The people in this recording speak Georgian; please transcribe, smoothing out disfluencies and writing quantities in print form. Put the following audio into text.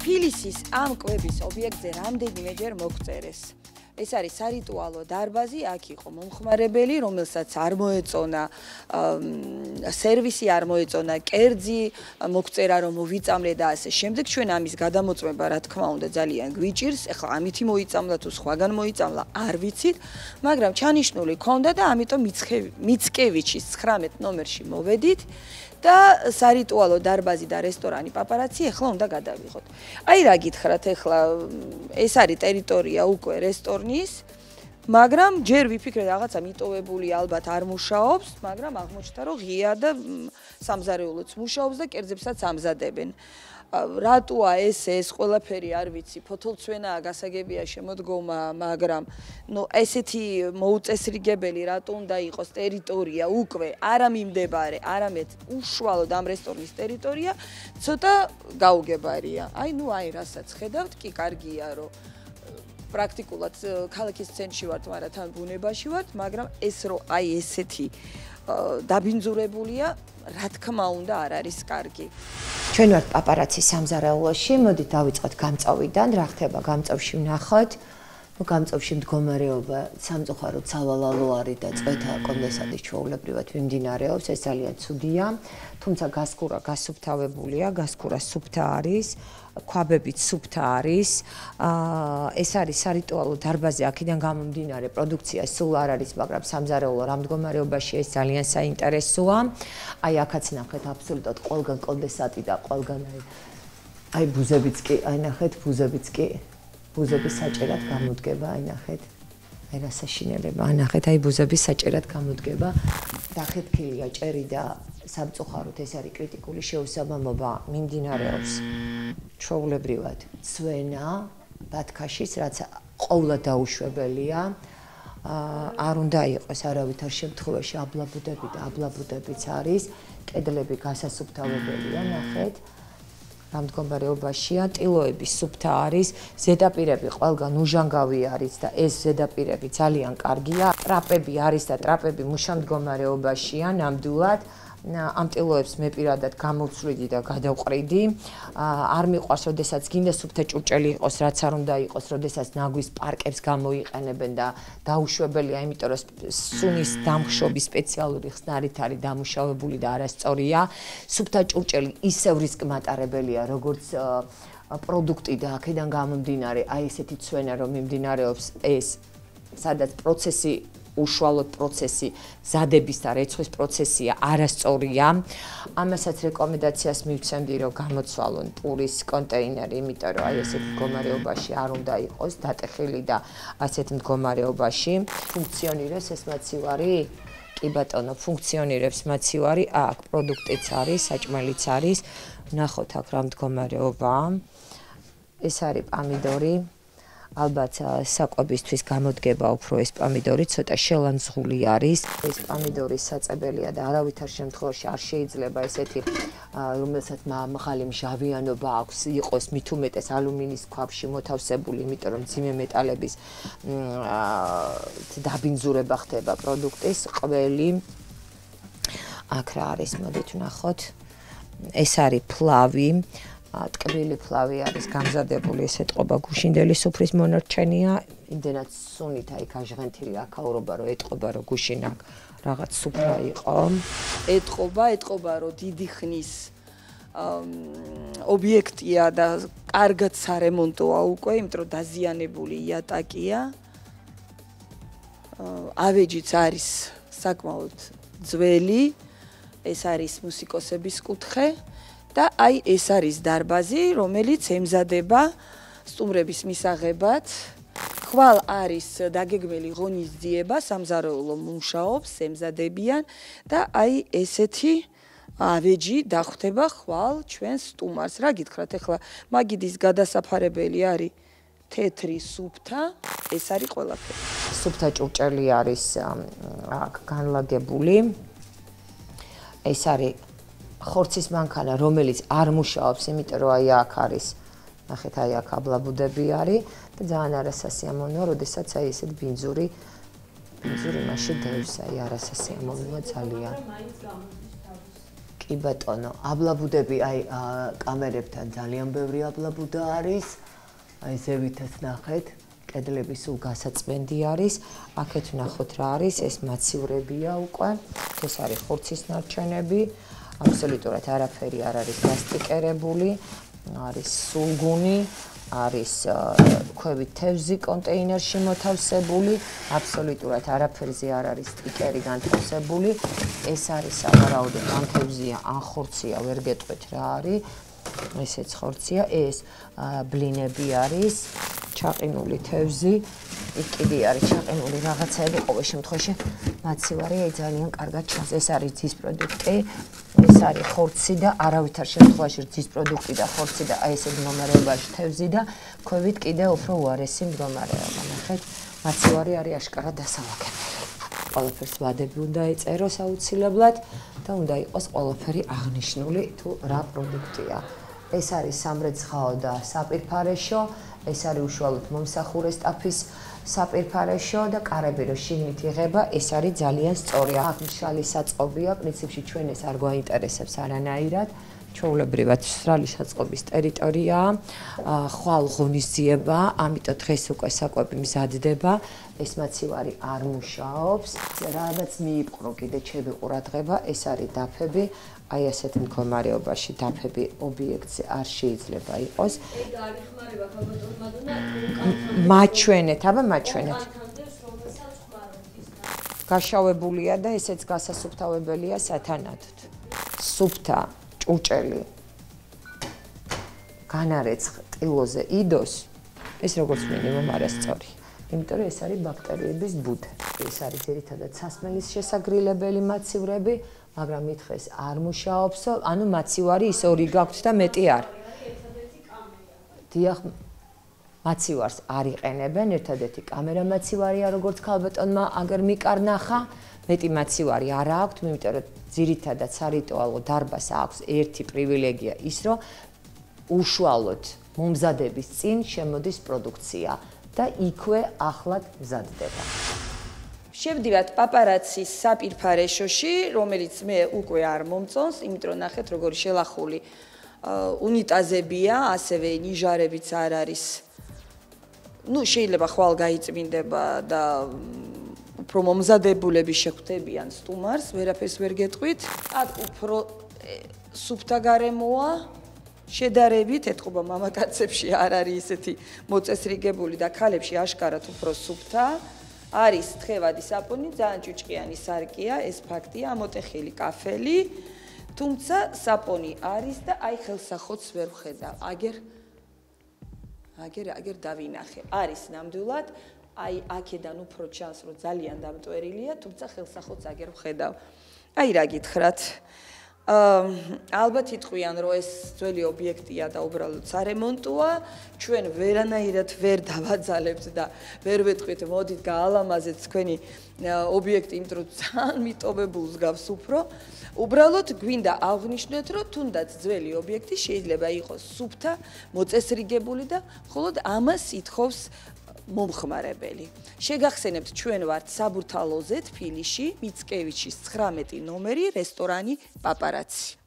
თბილისის ამ კვების ობიექტზე რამდენიმეჯერ მოგწერეს. ეს არის სარიტუალო დარბაზი, აქ იყო მომხმარებელი, რომელსაც არ მოეწონა სერვისი, არ მოეწონა კერძი, მოგწერა რომ მოვიწამლე და ასე შემდეგ. ჩვენ ამის გადამოწმება, რა თქმა უნდა, ძალიან გვიჭირს. ეხლა ამითი მოიწამლა თუ სხვაგან მოიწამლა, არ ვიცით, მაგრამ ჩანიშნული ქონდა და ამიტომ მიცკევიჩის 19 ნომერში მოვედით. და სარიტუალო დარბაზი და რესტორანი პაპარაცი ეხლა უნდა გადავიღოთ. აი რა გითხრათ, ეხლა ეს არის ტერიტორია უკვე რესტორნის, მაგრამ ჯერ ვიფიქრე რაღაცა მიტოვებული ალბათ არ მუშაობს, მაგრამ აღმოჩნდა რომ ღია და სამზარეულოც მუშაობს და კერძებსაც ამზადებენ. რატოა ეს ყველაფერი არ ვიცი, ფოთოლცვენაა გასაგებია შემოდგომა, მაგრამ ესეთი მოუწესრიგებელი რატო უნდა იყოს ტერიტორია უკვე არა მიმდებარე, არამედ უშუალოდ ამ რესტორნის ტერიტორია, ცოტა გაუგებარია. აი რასაც ხედავთ, კი კარგია რომ პრაქტიკულად ქალაქის ცენტრში ვართ, მაგრამ თან ბუნებაში ვართ, მაგრამ ეს რომ აი ესეთი დაბინძურებულია, რა თქმა უნდა არ არის კარგი. ჩვენ ვართ პაპარაცის სამზარეულოში, მოდით დავიწყოთ გამწვავიდან, რა ხდება გამწვავში ვნახოთ. გამწვავში მდგომარეობა სამწუხაროდ სავალალო არის და წვეთა კონდენსატის ჩვეულებრივად მიმდინარეობს, ეს ძალიან ცუდია, თუმცა გასკურა გასუფთავებულია, გასკურა სუფთა არის, ქვაბებიც სუფთა არის. ეს არის სარიტუალო დარბაზი, აქედან გამომდინარე პროდუქცია სულ არ არის, მაგრამ სამზარეულო რა მდგომარეობაში ეს ძალიან საინტერესოა. აი აქაც ნახეთ აბსოლუტურად ყველგან კონდენსატი და ყველგან აი ბუზებიც კი, აი ნახეთ ბუზებიც კი. ბუზების საჭერად გამოდგება, აი ნახეთ. აი რა საშინელება, აი ნახეთ, აი ბუზების საჭერად გამოდგება. დახეთქილია ჭერი და სამწუხაროდ ეს არის კრიტიკული შეუსაბამობა მიმდინარეობს. ჩვეულებრივად ცვენა ბათქაშის, რაც ყოვლად დაუშვებელია. არ უნდა იყოს არავითარ შემთხვევაში აბლაბუდები და აბლაბუდებიც არის. კედლები გასასუფთავებელია, ნახეთ. რა მდგომარეობაშია, ტილოები სუფთა არის, ზედაპირები ყველგან უჟანგავი არის და ეს ზედაპირები ძალიან კარგია. ტრაპები არის და ტრაპები მუშა მდგომარეობაშია, ნამდვილად. ამ ტილოებს მე პირადად გამოვცვლიდი და გადავყრიდი. არ მიყვარს, როდესაც გინდა სუფთა ჭურჭელი იყოს, რაც არ უნდა იყოს, როდესაც ნაგვის პარკებს გამოიყენებენ და დაუშვებელია, იმიტომ რომ სუნის დამხშობის სპეციალური ხსნარით არის დამუშავებული და არასწორია. სუფთა ჭურჭელი ისევ რისკმატარებელია, როგორც პროდუქტი და აქედან გამომდინარე, აი ესეთი ცვენა რომ მიმდინარეობს ეს, სადაც პროცესი უშუალოდ პროცესი ზადების და რეცხვის პროცესია არასწორია. ამასაც რეკომენდაციას მივცემდი, რომ გამოცვალონ პურის კონტეინერი, იმიტომ რომ აი ესეთ მდგომარეობაში არ უნდა იყოს დატეხილი და ასეთ მდგომარეობაში ფუნქციონირებს ეს მაცივარი. კი ბატონო, ფუნქციონირებს მაცივარი, აქ პროდუქტიც არის, საჭმელიც არის. ნახოთ აქ რა მდგომარეობაა. ეს არის პამიდორი. ალბათ საკვებისთვის გამოდგება უფრო ეს პამიდორი, ცოტა შელანძღული არის. ეს პამიდორის საწებელია და არავითარ შემთხვევაში არ შეიძლება ესეთი, რომელსაც მაღალი მჟავიანობა აქვს, იყოს მით უმეტეს ალუმინის ქვაბში მოთავსებული, იმიტომ რომ მძიმე მეტალების დაბინძურება ხდება პროდუქტის. ყველი აქ რა არის, მოდით ვნახოთ. ეს არის ფლავი. ტკბილი ფლავი არის გამზადებული, ეს ეტყობა გუშინდელი სუფრის მონარჩენია. იმდენად სუნით აი გაჟღენთილი აქაურობა, რომ ეტყობა, რომ გუშინ აქ რაღაც სუფრა იყო. ეტყობა, რომ დიდი ხნის ობიექტია და კარგად სარემონტოა უკვე, იმიტომ რომ დაზიანებული იატაკია. ავეჯიც არის საკმაოდ ძველი. ეს არის მუსიკოსების კუთხე. და აი ეს არის დარბაზი, რომელიც ემზადება სტუმრების მისაღებად. ხვალ არის დაგეგმილი ღონისძიება, სამზარეულო მუშაობს, ემზადებიან და აი ესეთი ავეჯი დახვდება ხვალ ჩვენ სტუმარს. რა გითხრათ, ეხლა მაგიდის გადასაფარებელი არის თეთრი სუფთა, ეს არის ყველაფერი. სუფთა ჭურჭელი არის აქ განლაგებული. ეს არის ხორცის მანქანა, რომელიც არ მუშაობს, იმიტომ რომ აი აქ არის, ნახეთ, აი აქ აბლაბუდები არის და ძალიან არასასიამოვნოა, როდესაც აი ესეთ ბინძური მაშინ დევს, აი არასასიამოვნოა ძალიან. კი ბატონო, აბლაბუდები აი კამერებთან ძალიან ბევრი აბლაბუდა არის. აი ზევითაც ნახეთ, კედლები სულ გასაწმენდი არის. აქეთ ნახოთ რა არის, ეს მაცივრებია უკვე. ეს არის ხორცის ნარჩენები. აბსოლუტურად არაფერი არ არის გასტიკერებული. არის სულგუნი, არის ქვევით თევზი კონტეინერში მოთავსებული. აბსოლუტურად არაფერზე არ არის სტიკერი განთავსებული. ეს არის სავარაუდოდ ან თევზია, ან ხორცია, ვერ გეტყვით რა არის. ესეც ხორცია, ეს ბლინები არის, ჩაყინული თევზი, იქ კიდე არის ჩაყინული რაღაცაები, ყოველ შემთხვევაში მაცივარი ძალიან კარგად ჩანს. ეს არის ძის პროდუქტი, ეს არის ხორცი და არავითარ შემთხვევაში ძის პროდუქტი და ხორცი და აი ესე მდგომარეობაში თევზი და ქვევით კიდე უფრო უარესი მდგომარეობა. ნახეთ, მაცივარი არის აშკარად დასალაგებელი. ყველაფერს ვადები უნდა ეწეროს აუცილებლად და უნდა იყოს ყველაფერი აღნიშნული თუ რა პროდუქტია. ეს არის სამრეცხაო და საპირფარეშო, ეს არის უშუალოდ მომსახურე სტაფის საპირფარეშო და კარები რო შიგნით იღება, ეს არის ძალიან სწორი. აქ მშრალი საწყობია, პრინციპში ჩვენ ეს არ გვაინტერესებს არანაირად. ჩვეულებრივად მშრალი საწყობის ტერიტორიაა, ხვალ ღონისძიება, ამიტომ დღეს უკვე საკვები მზადდება. ეს მაცივარი არ მუშაობს. რაღაც მიიპყრო კიდე ჩემი ყურადღება, ეს არის დაფები. აი ასეთ მდგომარეობაში დაფები ობიექტზე არ შეიძლება იყოს. ეგ არ იხმარება ქალბატონ მადონა, მაჩვენეთ, აბა მაჩვენეთ. გაშავებულია და ესეც გასასუფთავებელია სათანადოდ. სუფთა ჭურჭელი განარეცხ ტილოზე იდოს, ეს როგორც მინიმუმ არასწორი. იმიტომ რომ ეს არის ბაქტერიების ბუდე. ეს არის ძირითადად სასმელის შესაგრილებელი მაცივრები, მაგრამ მითხეს არ მუშაობსო, ანუ მაცივარი ის ორი გაქვთ და მეტი არ. დიახ, მაცივარს არ იყენებენ, ერთადერთი კამერა მაცივარია, როგორც ქალბატონმა აგერ მიკარნახა, მეტი მაცივარი არ აქვთ, იმიტომ რომ ძირითადად სარიტუალო დარბაზს აქვს ერთი პრივილეგია ის, რომ უშუალოდ მომზადების წინ შემოდის პროდუქცია და იქვე ახლად მზადდება. შევდივართ პაპარაცის საპირფარეშოში, რომელიც მე უკვე არ მომწონს, იმიტომ რომ ნახეთ როგორი შელახული უნიტაზებია, ასევე ნიჟარებიც არ არის. ნუ შეიძლება ხვალ გაიწმინდება და უფრო მომზადებულები შეხვდებიან სტუმარს, ვერაფერს ვერ გეტყვით. აქ უფრო სუფთა გარემოა, შედარებით ეთყობა მამაკაცებში არ არის ისეთი მოწესრიგებული და ქალებში აშკარად უფრო სუფთა. არის თხევადი საპონი, ძალიან ჭუჭყიანი სარკია, ეს ფაქტია, ამოტეხილი კაფელი, თუმცა საპონი არის და აი ხელსახოც ვერ ვხედავ. აგერ დავინახე. არის ნამდვილად, აი აქედან უფრო ჩანს, რომ ძალიან დამტვერილია, თუმცა ხელსახოც აგერ ვხედავ. აი რა გითხრათ. ალბათ იტყვიან, რომ ეს ძველი ობიექტია და უბრალოდ სარემონტოა, ჩვენ ვერანაირად ვერ დავაძალებთ და ვერ ვეთქვით, მოდით გაალამაზეთ თქვენი ობიექტი, იმიტომ რომ ძალიან მიტოვებულს გავს უფრო. უბრალოდ გვინდა აღვნიშნოთ, რომ თუნდაც ძველი ობიექტი შეიძლება იყოს სუფთა, მოწესრიგებული და მხოლოდ ამას ითხოვს მომხმარებელი. შეგახსენებთ, ჩვენ ვართ საბურთალოზე, თბილისში, მიცკევიჩის 19 ნომერი, რესტორანი პაპარაცი.